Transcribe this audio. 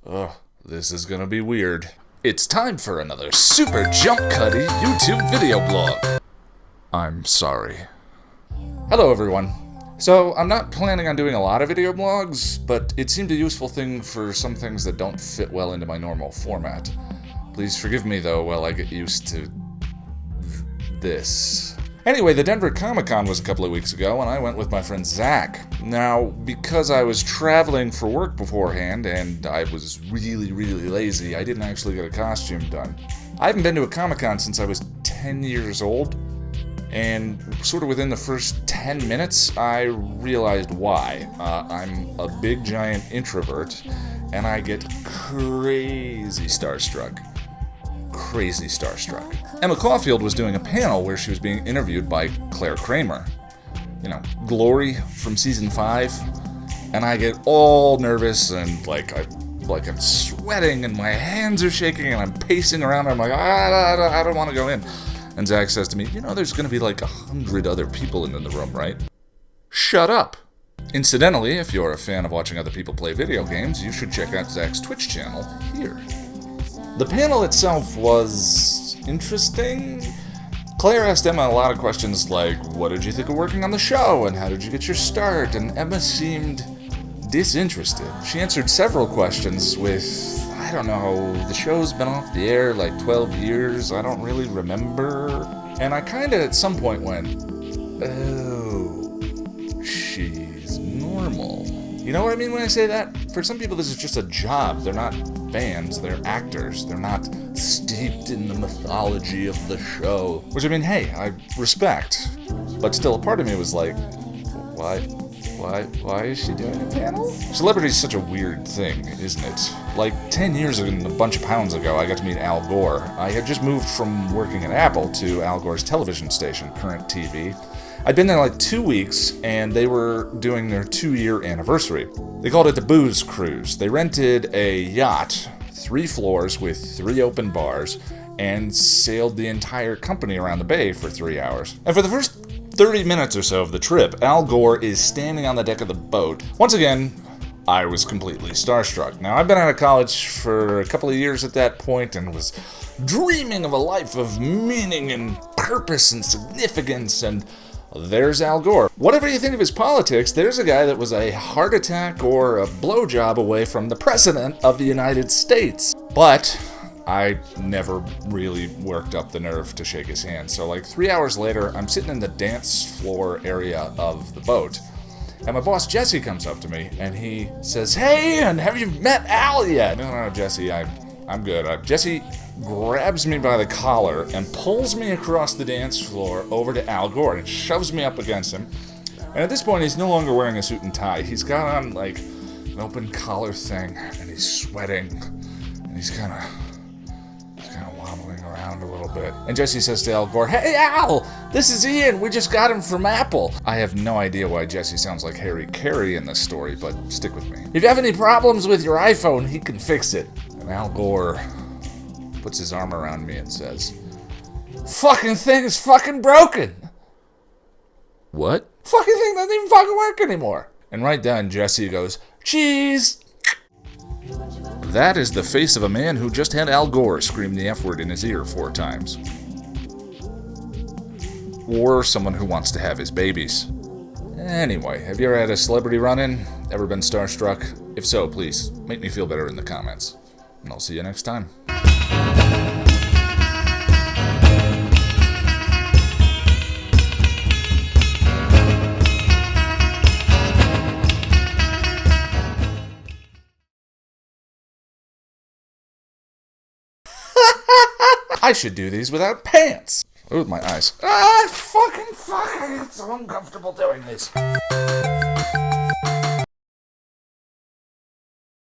Ugh, this is gonna be weird. It's time for another super jump cutty YouTube video blog. I'm sorry. Hello everyone. So, I'm not planning on doing a lot of video blogs, but it seemed a useful thing for some things that don't fit well into my normal format. Please forgive me though while I get used to this. Anyway, the Denver Comic-Con was a couple of weeks ago, and I went with my friend Zach. Now, because I was traveling for work beforehand, and I was really lazy, I didn't actually get a costume done. I haven't been to a Comic-Con since I was 10 years old, and sort of within the first 10 minutes, I realized why. I'm a big, giant introvert, and I get crazy starstruck. Emma Caulfield was doing a panel where she was being interviewed by Claire Kramer. You know, Glory from season 5. And I get all nervous and I'm sweating and my hands are shaking and I'm pacing around and I'm like, I don't want to go in. And Zach says to me, you know, there's going to be like 100 other people in the room, right? Shut up. Incidentally, if you're a fan of watching other people play video games, you should check out Zach's Twitch channel here. The panel itself was interesting. Claire asked Emma a lot of questions like, what did you think of working on the show, and how did you get your start? And Emma seemed disinterested. She answered several questions with, I don't know, the show's been off the air like 12 years, I don't really remember. And I kinda at some point went, oh, she's normal. You know what I mean when I say that? For some people this is just a job. They're not fans, they're actors. They're not steeped in the mythology of the show. Which, I mean, hey, I respect. But still, a part of me was like, why is she doing a panel? Celebrity is such a weird thing, isn't it? Like, 10 years and a bunch of pounds ago, I got to meet Al Gore. I had just moved from working at Apple to Al Gore's television station, Current TV. I'd been there like 2 weeks, and they were doing their 2-year anniversary. They called it the Booze Cruise. They rented a yacht, 3 floors with 3 open bars, and sailed the entire company around the bay for 3 hours. And for the first 30 minutes or so of the trip, Al Gore is standing on the deck of the boat. Once again, I was completely starstruck. Now, I've been out of college for a couple of years at that point, and was dreaming of a life of meaning and purpose and significance, and there's Al Gore. Whatever you think of his politics, there's a guy that was a heart attack or a blowjob away from the president of the United States. But I never really worked up the nerve to shake his hand. So like 3 hours later, I'm sitting in the dance floor area of the boat. And my boss, Jesse, comes up to me and he says, hey, and have you met Al yet? No, Jesse, I'm good. Jesse grabs me by the collar and pulls me across the dance floor over to Al Gore and shoves me up against him. And at this point, he's no longer wearing a suit and tie. He's got on like an open collar thing and he's sweating and he's kind of wobbling around a little bit. And Jesse says to Al Gore, hey Al, this is Ian, we just got him from Apple. I have no idea why Jesse sounds like Harry Carey in this story, but stick with me. If you have any problems with your iPhone, he can fix it. And Al Gore puts his arm around me and says, fucking thing is fucking broken. What? Fucking thing doesn't even fucking work anymore. And right then, Jesse goes, cheese. That is the face of a man who just had Al Gore scream the F word in his ear 4 times. Or someone who wants to have his babies. Anyway, have you ever had a celebrity run-in? Ever been starstruck? If so, please, make me feel better in the comments. And I'll see you next time. I should do these without pants. Ooh, my eyes. Fuck, I get so uncomfortable doing this.